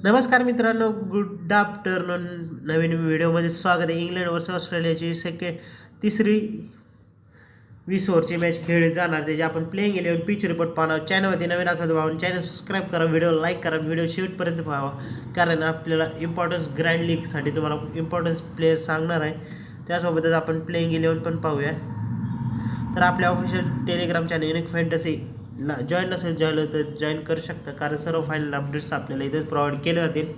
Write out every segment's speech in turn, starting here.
नमस्कार मित्रांनो, good afternoon. नवीन व्हिडिओमध्ये स्वागत आहे. इंग्लंड वर्सेस ऑस्ट्रेलियाची तिसरी 20 ओव्हरची मॅच खेळली जाणार. त्याची आपण प्लेइंग 11 पिच रिपोर्ट पाहणार. चॅनलमध्ये नवीन असाल तर भावून चॅनल सबस्क्राईब करा, व्हिडिओ लाईक करा, व्हिडिओ शेवटपर्यंत पाहावा, कारण आपल्याला इम्पॉर्टन्स ग्रँड लीगसाठी तुम्हाला इम्पॉर्टन्स प्लेयर्स सांगणार आहे. त्यासोबतच आपण प्लेइंग 11 पण पाहूया. तर आपल्या official Telegram channel unique fantasy join नसेल झालं तर जॉईन करू शकता, कारण सर्व फायनल अपडेट्स आपल्याला इथेच प्रोव्हाइड केले जातील.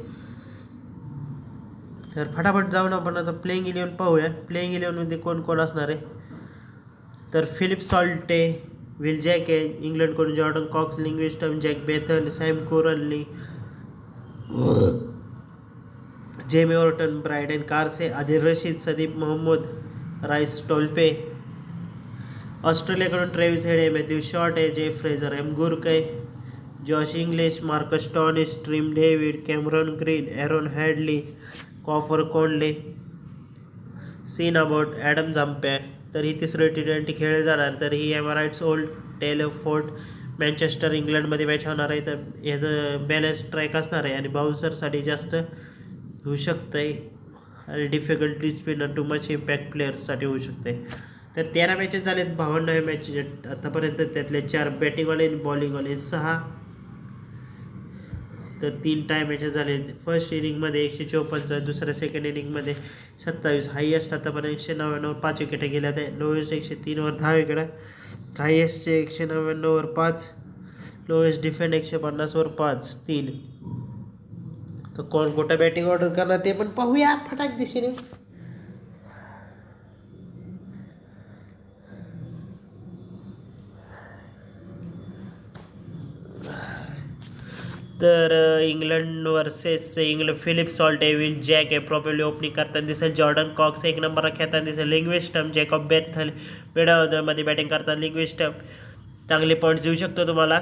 तर फटाफट जाऊन आपण आता प्लेइंग 11 पाहूया. प्लेइंग 11मध्ये कोण कोण असणार आहे. तर फिलिप सॉल्टे, विल जॅक आहे इंग्लंडकडून, Jordan Cox, Livingstone, Jacob Bethell, Sam Curran, Jamie Overton, Brydon Carse, Adil Rashid, Saqib Mahmood, Reece टोल्पे. ऑस्ट्रेलियाकडून ट्रेविस हेड आहे, मॅथ्यू शॉर्ट आहे, जे फ्रेझर एम गुर्क आहे, Josh Inglis, Marcus Stoinis, Tim David, Cameron Green, Aaron हॅडली, Cooper Connolly, Sean Abbott, Adam Zampa. तर ही तिसरी T20 खेळली जाणार. तर ही एमराइट्स ओल्ड टेलफोर्ट मँचेस्टर इंग्लंडमध्ये मॅच होणार आहे. तर ह्याचं बॅलन्स ट्रॅक असणार आहे आणि बाउन्सरसाठी जास्त होऊ शकतं आहे आणि difficulty spinner too much impact प्लेयर्ससाठी होऊ शकते. तर 13 मॅचेस झालेत, 52 मॅच आतापर्यंत. त्यातले 4 बॅटिंगवाले आणि बॉलिंगवाले 6. तर 3 टाय मॅचेस झाले. फर्स्ट इनिंगमध्ये 154, दुसऱ्या सेकंड इनिंगमध्ये 27. हायएस्ट आतापर्यंत 199 5 विकेट गेल्या. त्या lowest 103 10 wicket, highest 199 5, lowest defend 150 5 3. तर कोण कुठं बॅटिंग ऑर्डर करणार ते पण पाहूया फटाक दिशेने. तर England versus England, Philip Salt, Will Jacks आहे प्रॉपरली ओपनिंग करताना दिसेल. जॉर्डन कॉक्स 1 नंबरला खेळताना दिसेल. लिंग्विस्टम, जॅकॉब बेथल मिडमध्ये बॅटिंग करताना. लिंग्विस्टम चांगले पॉईंट्स देऊ शकतो तुम्हाला.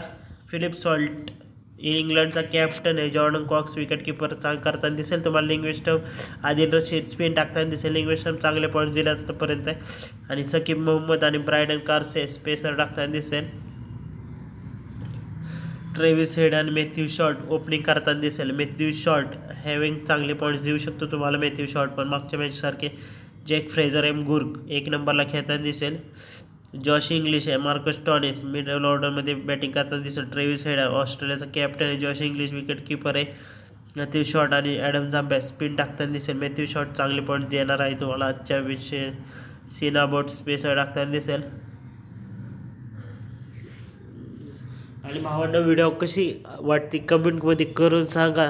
फिलिप सॉल्ट इंग्लंडचा कॅप्टन आहे. जॉर्डन कॉक्स विकेट किपर करताना दिसेल तुम्हाला. लिंग्विस्टम, आदिल रशीद स्पिन टाकताना दिसेल. लिंग्विस्टम चांगले पॉईंट्स दिले आतापर्यंत. आणि सकीब मोहम्मद आणि ब्रायडन कार्से स्पेसर टाकताना दिसेल. ट्रेविस हेड आणि मॅथ्यू शॉर्ट ओपनिंग करताना दिसेल. मॅथ्यू शॉर्ट हॅविंग चांगले पॉईंट्स देऊ शकतो तुम्हाला. मॅथ्यू शॉर्ट पण मागच्या मॅचसारखे. जॅक फ्रेझर एम गुर्क 1 नंबरला खेळताना दिसेल. जॉश इंग्लिश आहे, मार्कस टॉनिस मिडल ऑर्डरमध्ये बॅटिंग करताना दिसेल. ट्रेविस हेड ऑस्ट्रेलियाचा कॅप्टन आहे. जॉश इंग्लिश विकेट किपर आहे. मॅथ्यू शॉर्ट आणि ॲडम झाम्पे स्पिन टाकताना दिसेल. मॅथ्यू शॉर्ट चांगले पॉईंट देणार आहे तुम्हाला आजच्या विषय. सीना बोट स्पेसर टाकताना दिसेल. आणि भावांना व्हिडिओ कशी वाटते कमेंटमध्ये करून सांगा.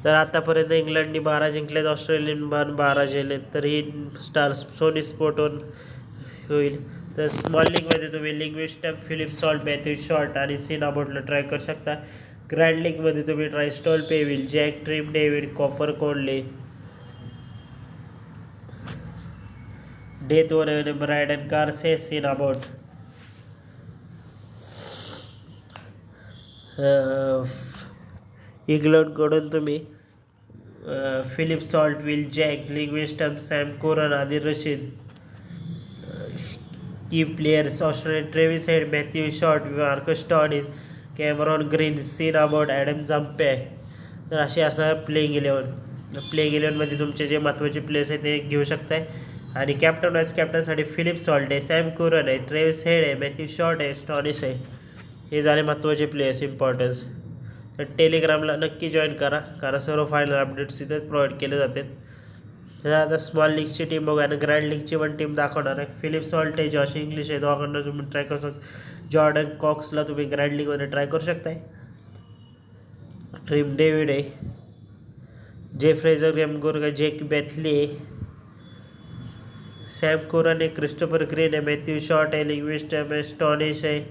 तर आतापर्यंत इंग्लंडने 12 जिंकलेत, ऑस्ट्रेलियन 12 जिंकलेत. तर ही स्टार सोनी स्पोर्टवर होईल. तर स्मॉल लीगमध्ये तुम्ही Livingstone, Philip Salt, Matthew Short आणि सीन अबाउटला ट्राय करू शकता. ग्रँड लीगमध्ये तुम्ही राइस टोल्पे, Will Jacks, Tim David, Cooper Connolly, death वर ब्रायडन कार्से, सीन अबाउट. इंग्लंडकडून तुम्ही Philip Salt, Will Jacks, Livingstone, Sam Curran, Adil Rashid. Key players Australian Travis Head, Matthew Short, Marcus Stoinis, Cameron Green, Sean Abbott, Adam Zampa. तर असे असणार playing 11. Playing 11मध्ये तुमचे जे महत्त्वाचे players आहेत ते घेऊ शकताय. आणि कॅप्टन वाईस कॅप्टनसाठी फिलिप सॉल्ट आहे, सॅम कोरन आहे, ट्रेविस हेड आहे, मॅथ्यू शॉर्ट आहे, टॉनिस आहे. हे झाले महत्त्वाचे प्लेयर्स इम्पॉर्टन्स. तर टेलिग्रामला नक्की जॉईन करा, कारण सर्व फायनल अपडेट्स इथेच प्रोव्हाइड केले जातात. तर आता स्मॉल लीगची टीम बघा आणि ग्रँड लीगची पण टीम दाखवणार आहे. फिलिप सॉल्ट आहे, जॉश इंग्लिश आहे, दोघांना तुम्ही ट्राय करू शकता. जॉर्डन कॉक्सला तुम्ही ग्रँड लीगमध्ये ट्राय करू शकताय. ट्रिम डेव्हिड आहे, जे फ्रेझर एम गुर्क, जेक बेथली आहे, सॅम कोरन आहे, क्रिस्टोफर ग्रीन आहे, मॅथ्यू शॉर्ट आहे, लिंग्विस्टम आहे, स्टॉनिश आहे,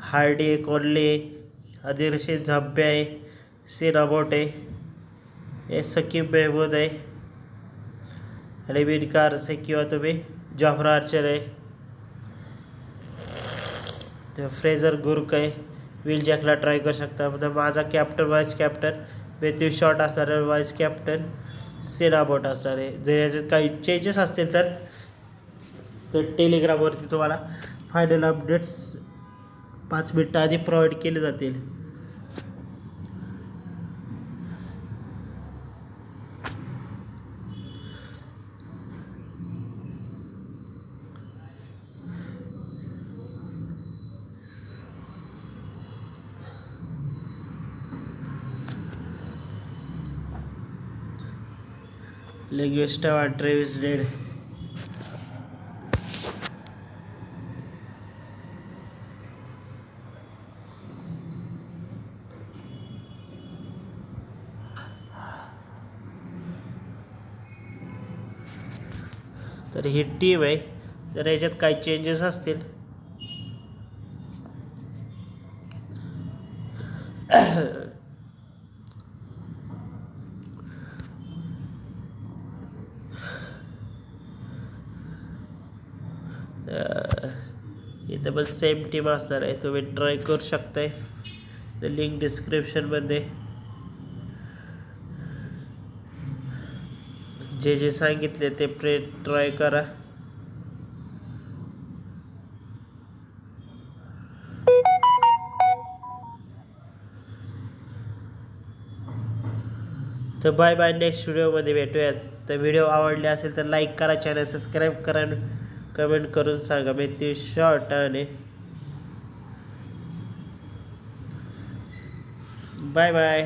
हार्डी आहे, कोनले आहे, आदिल रशीद, झाम्पे आहे, सीन अबाउट आहे, हे सकीब मेहमूद आहे, रेबिन कार्स आहे, किंवा तुम्ही जॉफ्रा आर्चर आहे, तर फ्रेझर गुर्क आहे. विल जॅकला ट्राय करू शकता. म्हणजे माझा captain vice captain Matthew Short असणार आहे, वाईस कॅप्टन सीन अबाउट असणार आहे. जर याच्यात काही चेंजेस असतील तर टेलिग्रामवरती तुम्हाला फायनल अपडेट्स 5 मिनटं आधी प्रोव्हाइड केले जातील. लिंग्विस्टा ट्रेविस हेड. तर ही टीम आहे. तर याच्यात काही चेंजेस असतील. इथं पण सेम टीम असणार आहे. तुम्ही ट्राय करू शकताय. लिंक डिस्क्रिप्शनमध्ये. जे जे सांगितले ते ट्राय करा. तर बाय बाय. नेक्स्ट व्हिडिओमध्ये भेटूयात. तर व्हिडिओ आवडले असेल तर लाईक करा, चॅनल सबस्क्राईब करा, कमेंट करून सांगा. मॅथ्यू शॉर्ट आणि बाय बाय.